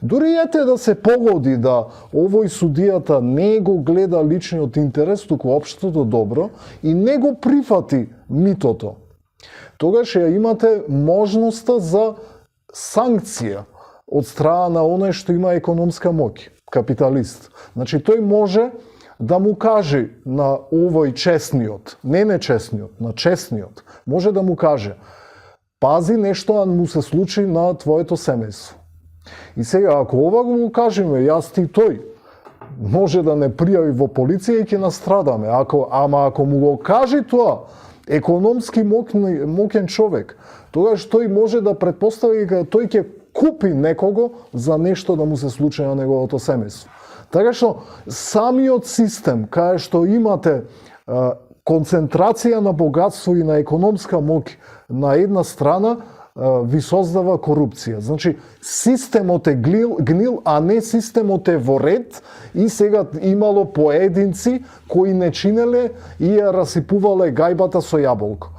Дури ете да се погоди да овој судијата не го гледа личниот интерес, туку општото добро и не го прифати митото, тогаш ја имате можноста за санкција од страна на оној што има економска моќ, капиталист. Значи тој може да му каже на овој честниот, не нечестниот, на честниот, може да му каже: пази, нешто му се случи на твоето семејство. И сега, ако ова го кажеме, јас ти тој, може да не пријави во полиција и ќе настрадаме. Ако му го каже тоа економски моќен човек, тогаш тој може да претпостави дека тој ќе купи некого за нешто да му се случи на неговото семејство. Така што самиот систем, кај што имате концентрација на богатство и на економска моќ на една страна, ви создава корупција. Значи, системот е гнил, а не системот е во ред и сега имало поединци кои не чинеле и ја расипувале гајбата со јаболко.